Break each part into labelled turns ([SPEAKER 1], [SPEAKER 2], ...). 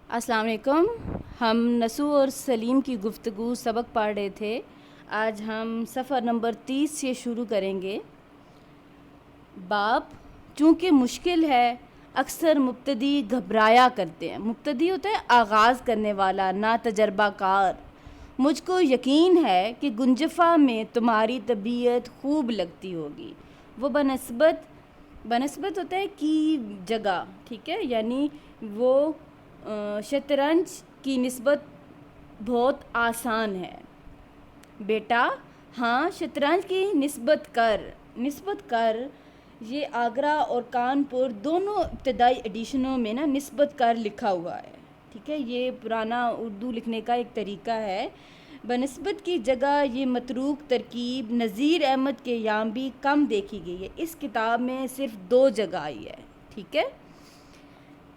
[SPEAKER 1] अस्सलाम वालेकुम। हम नसू और सलीम की गुफ्तगू सबक पढ़ रहे थे। आज हम सफ़र नंबर 30 से शुरू करेंगे। बाप चूँकि मुश्किल है, अक्सर मुब्तदी घबराया करते हैं। मुब्तदी होता है आगाज़ करने वाला, ना तजर्बाकार। मुझको यकीन है कि गुंजफ़ा में तुम्हारी तबीयत खूब लगती होगी। वो बनस्बत होता है की जगह, ठीक है, यानी वो शतरंज की निस्बत बहुत आसान है। बेटा हाँ, शतरंज की निस्बत कर ये आगरा और कानपुर दोनों इब्तदाई एडिशनों में ना निस्बत कर लिखा हुआ है, ठीक है। ये पुराना उर्दू लिखने का एक तरीका है। बनस्बत की जगह ये मतरूक तरकीब नज़ीर अहमद के यहाँ भी कम देखी गई है। इस किताब में सिर्फ 2 जगह आई है, ठीक है।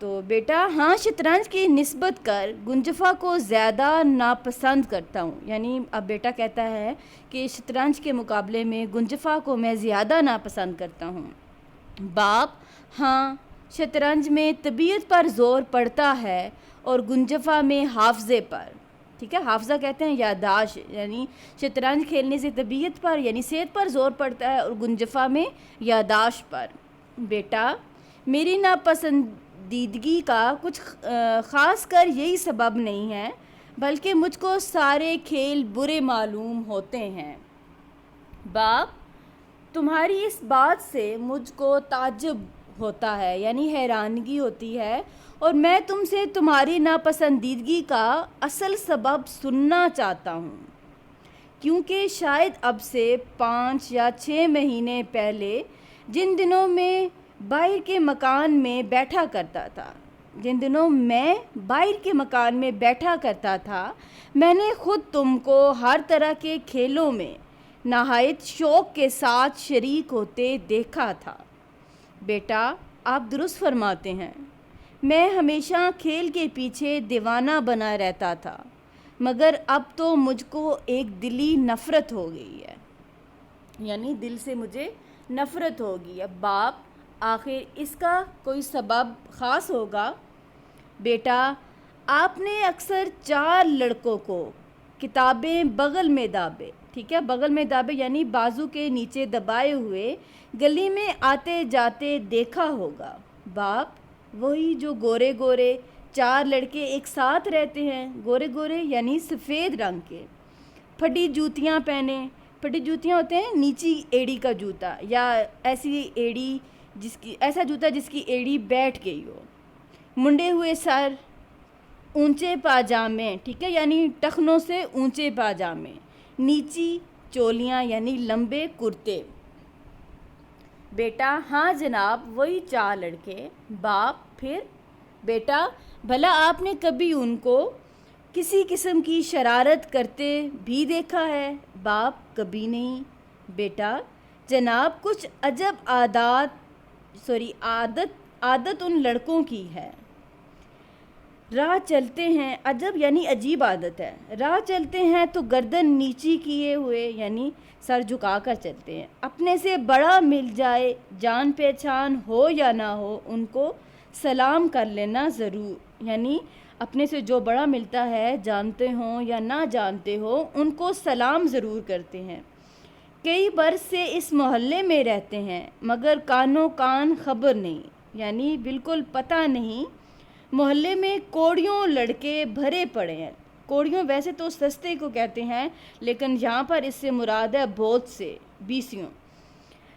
[SPEAKER 1] तो बेटा हाँ, शतरंज की निस्बत कर गुंजफ़ा को ज़्यादा नापसंद करता हूँ। यानी अब बेटा कहता है कि शतरंज के मुकाबले में गुंजफ़ा को मैं ज़्यादा नापसंद करता हूँ। बाप हाँ, शतरंज में तबीयत पर ज़ोर पड़ता है और गुंजफ़ा में हाफ़ज़े पर, ठीक है। हाफ़ज़ा कहते हैं यादाश्त, यानी शतरंज खेलने से तबीयत पर यानी सेहत पर ज़ोर पड़ता है और गुंजफ़ा में यादाश्त पर। बेटा मेरी नापसंदीदगी का कुछ ख़ास कर यही सबब नहीं है, बल्कि मुझको सारे खेल बुरे मालूम होते हैं। बाप तुम्हारी इस बात से मुझको ताज्जुब होता है, यानी हैरानगी होती है, और मैं तुमसे तुम्हारी नापसंदीदगी का असल सबब सुनना चाहता हूँ, क्योंकि शायद अब से 5 या 6 महीने पहले जिन दिनों मैं बाहर के मकान में बैठा करता था मैंने ख़ुद तुमको हर तरह के खेलों में नहायत शौक़ के साथ शरीक होते देखा था। बेटा आप दुरुस्त फरमाते हैं। मैं हमेशा खेल के पीछे दीवाना बना रहता था, मगर अब तो मुझको एक दिली नफ़रत हो गई है, यानी दिल से मुझे नफ़रत होगी। अब बाप आखिर इसका कोई सबब ख़ास होगा। बेटा आपने अक्सर 4 लड़कों को किताबें बगल में दाबे, ठीक है, बगल में दाबे यानी बाजू के नीचे दबाए हुए गली में आते जाते देखा होगा। बाप वही जो गोरे गोरे 4 लड़के एक साथ रहते हैं, गोरे गोरे यानी सफ़ेद रंग के, फटी जूतियाँ पहने। फटी जूतियाँ होते हैं नीची एड़ी का जूता, या ऐसा जूता जिसकी एड़ी बैठ गई हो, मुंडे हुए सर, ऊंचे पाजामे, ठीक है, यानी टखनों से ऊंचे पाजामे, नीची चोलियाँ यानी लंबे कुर्ते। बेटा हाँ जनाब, वही 4 लड़के। बाप फिर? बेटा भला आपने कभी उनको किसी किस्म की शरारत करते भी देखा है? बाप कभी नहीं। बेटा जनाब कुछ अजब आदत उन लड़कों की है। राह चलते हैं, अजब यानी अजीब आदत है। राह चलते हैं तो गर्दन नीची किए हुए यानी सर झुका कर चलते हैं। अपने से बड़ा मिल जाए, जान पहचान हो या ना हो, उनको सलाम कर लेना ज़रूर, यानी अपने से जो बड़ा मिलता है, जानते हो या ना जानते हो, उनको सलाम ज़रूर करते हैं। कई बरस से इस मोहल्ले में रहते हैं, मगर कानो कान खबर नहीं, यानी बिल्कुल पता नहीं। मोहल्ले में कोड़ियों लड़के भरे पड़े हैं। कोड़ियों वैसे तो सस्ते को कहते हैं, लेकिन यहाँ पर इससे मुराद है बहुत से बीसियों।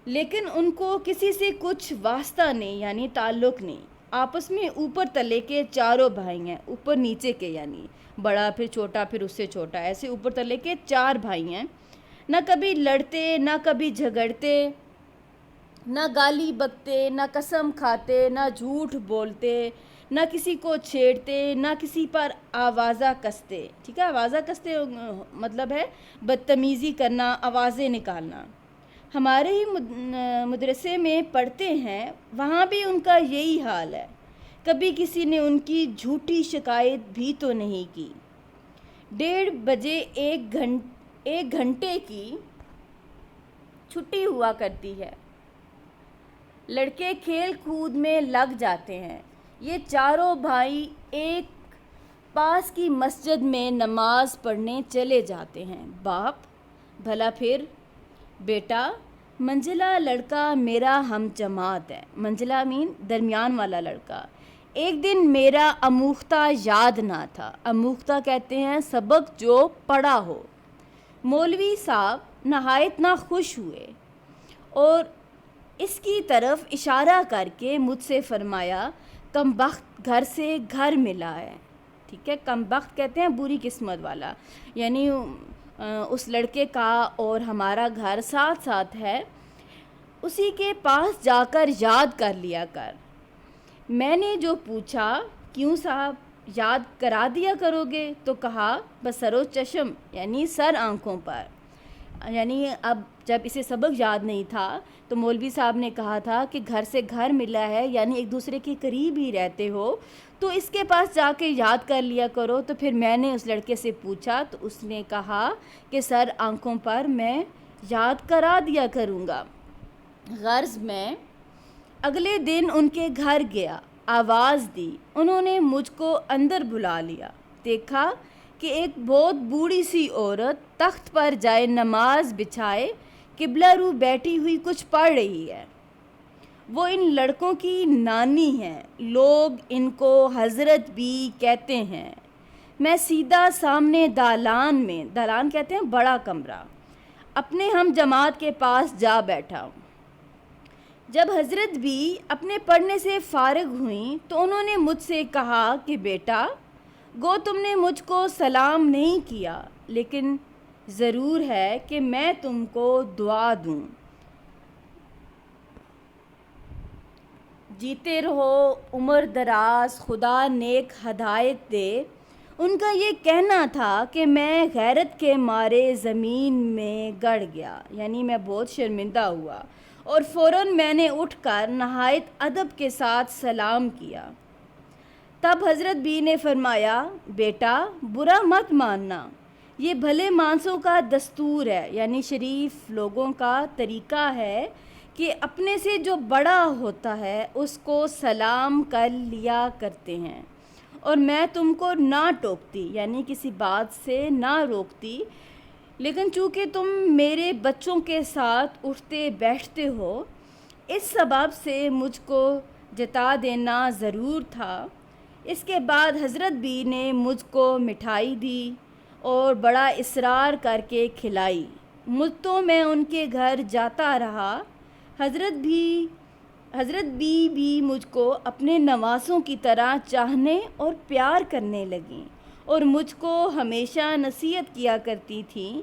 [SPEAKER 1] लेकिन उनको किसी से कुछ वास्ता नहीं, यानी ताल्लुक़ नहीं। आपस में ऊपर तले के 4 भाई हैं, ऊपर नीचे के, यानी बड़ा फिर छोटा फिर उससे छोटा, ऐसे ऊपर तले के 4 भाई हैं। ना कभी लड़ते, ना कभी झगड़ते, ना गाली बकते, ना कसम खाते, ना झूठ बोलते, ना किसी को छेड़ते, ना किसी पर आवाज़ा कसते, ठीक है। आवाज़ा कसते मतलब है बदतमीज़ी करना, आवाज़ें निकालना। हमारे ही मदरसे में पढ़ते हैं, वहाँ भी उनका यही हाल है। कभी किसी ने उनकी झूठी शिकायत भी तो नहीं की। 1:30 बजे 1 घंटे की छुट्टी हुआ करती है। लड़के खेल कूद में लग जाते हैं। ये चारों भाई एक پاس کی مسجد میں نماز پڑھنے چلے جاتے ہیں۔ باپ: بھلا پھر؟ بیٹا: منجلا لڑکا میرا ہم جماعت ہے، منجلا مین درمیان والا لڑکا، ایک دن میرا اموختہ یاد نہ تھا۔ اموختہ کہتے ہیں سبق جو پڑھا ہو۔ مولوی صاحب نہایت نہ خوش ہوئے اور اس کی طرف اشارہ کر کے مجھ سے فرمایا، کم بخت گھر سے گھر ملا ہے۔ ٹھیک ہے، کم بخت کہتے ہیں بری قسمت والا، یعنی اس لڑکے کا اور ہمارا گھر ساتھ ساتھ ہے، اسی کے پاس جا کر یاد کر لیا کر۔ میں نے جو پوچھا، کیوں صاحب یاد کرا دیا کرو گے؟ تو کہا، بسر و چشم، یعنی سر آنکھوں پر۔ یعنی اب جب اسے سبق یاد نہیں تھا تو مولوی صاحب نے کہا تھا کہ گھر سے گھر ملا ہے، یعنی ایک دوسرے کے قریب ہی رہتے ہو، تو اس کے پاس جا کے یاد کر لیا کرو۔ تو پھر میں نے اس لڑکے سے پوچھا تو اس نے کہا کہ سر آنکھوں پر میں یاد کرا دیا کروں گا۔ غرض میں اگلے دن ان کے گھر گیا، آواز دی، انہوں نے مجھ کو اندر بلا لیا۔ دیکھا کہ ایک بہت بوڑھی سی عورت تخت پر جائے نماز بچھائے قبلہ رو بیٹھی ہوئی کچھ پڑھ رہی ہے۔ وہ ان لڑکوں کی نانی ہیں، لوگ ان کو حضرت بھی کہتے ہیں۔ میں سیدھا سامنے دالان میں، دالان کہتے ہیں بڑا کمرہ، اپنے ہم جماعت کے پاس جا بیٹھا ہوں۔ جب حضرت بھی اپنے پڑھنے سے فارغ ہوئیں تو انہوں نے مجھ سے کہا کہ بیٹا، گو تم نے مجھ کو سلام نہیں کیا، لیکن ضرور ہے کہ میں تم کو دعا دوں۔ جیتے رہو، عمر دراز، خدا نیک ہدایت دے۔ ان کا یہ کہنا تھا کہ میں غیرت کے مارے زمین میں گڑ گیا، یعنی میں بہت شرمندہ ہوا، اور فوراً میں نے اٹھ کر نہایت ادب کے ساتھ سلام کیا۔ تب حضرت بھی نے فرمایا، بیٹا برا مت ماننا، یہ بھلے مانسوں کا دستور ہے، یعنی شریف لوگوں کا طریقہ ہے کہ اپنے سے جو بڑا ہوتا ہے اس کو سلام کر لیا کرتے ہیں، اور میں تم کو نہ ٹوکتی، یعنی کسی بات سے نہ روکتی، لیکن چونکہ تم میرے بچوں کے ساتھ اٹھتے بیٹھتے ہو، اس سبب سے مجھ کو جتا دینا ضرور تھا۔ اس کے بعد حضرت بھی نے مجھ کو مٹھائی دی اور بڑا اصرار کر کے کھلائی۔ مدتوں میں ان کے گھر جاتا رہا۔ حضرت بھی مجھ کو اپنے نواسوں کی طرح چاہنے اور پیار کرنے لگیں اور مجھ کو ہمیشہ نصیحت کیا کرتی تھیں۔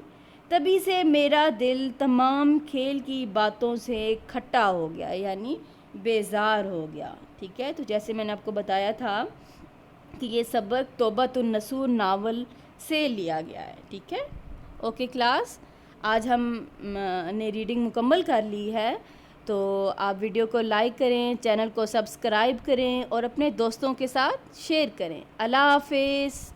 [SPEAKER 1] تبھی سے میرا دل تمام کھیل کی باتوں سے کھٹا ہو گیا، یعنی بیزار ہو گیا۔ ٹھیک ہے، تو جیسے میں نے آپ کو بتایا تھا کہ یہ سبق توبۃ النصوح ناول سے لیا گیا ہے۔ ٹھیک ہے، اوکے کلاس، آج ہم نے ریڈنگ مکمل کر لی ہے، تو آپ ویڈیو کو لائک کریں، چینل کو سبسکرائب کریں اور اپنے دوستوں کے ساتھ شیئر کریں۔ اللہ حافظ۔